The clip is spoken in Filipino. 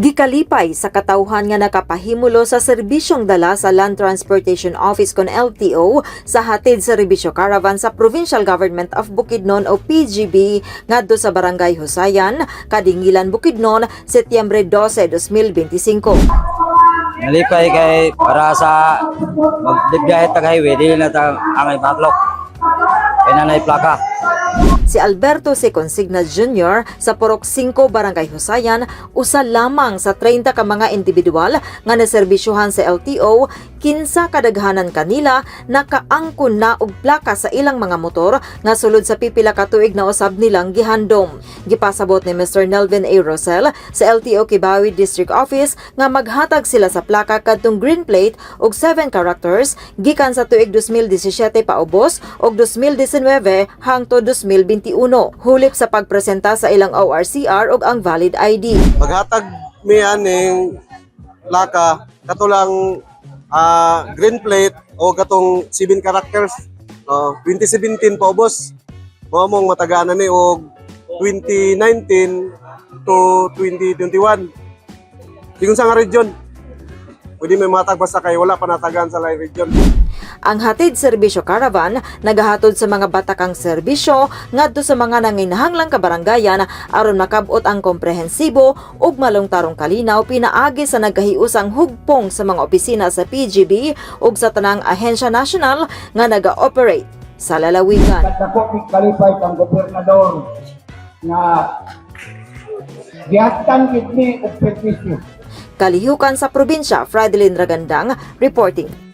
Gikalipay sa katawhan nga nakapahimulo sa serbisyong dala sa Land Transportation Office kon LTO sa hatid serbisyo caravan sa Provincial Government of Bukidnon o PGB ngadto sa Barangay Husayan, Kadingilan, Bukidnon, Setyembre 12, 2025. Nalipay kay para sa magbibiyahe tag highway dili na ta angay backlog. Kay nanay plaka. Si Alberto C. Consigna Jr. sa Purok 5 Barangay Husayan, usa lamang sa 30 ka mga individual nga naserbisyuhan sa LTO, kinsa kadaghanan kanila nakaangkon na og plaka sa ilang mga motor nga sulod sa pipila ka tuig na usab nilang gihandom. Gipasabot ni Mr. Nelvin A. Rosel sa LTO Kibawi District Office nga maghatag sila sa plaka kadtong green plate og 7 characters gikan sa tuig 2017 paubos og 2019 hangtod 2021 hulip sa pagpresenta sa ilang ORCR ug ang valid ID. Maghatag mi aning plaka katulang green plate o katong 7 characters 2017 paubos mo mong matagana ni og 2019 to 2021 sigun sa nga region pwede may matag basta kay wala pa natagaan sa lain region. Ang hatid serbisyo caravan nagahatod sa mga batakang serbisyo ngadto sa mga nanginahanglang kabarangayan aron makab-ot ang komprehensibo ug malungtarong kalinaw pinaagi sa nagahiusang hugpong sa mga opisina sa PGB ug sa tanang ahensya nasyonal nga naga-operate sa lalawigan. Dako kalipay kang gobernador nga gihatag kitni og permisyo. Kalihukan sa probinsya, Fredelyn Ragandang reporting.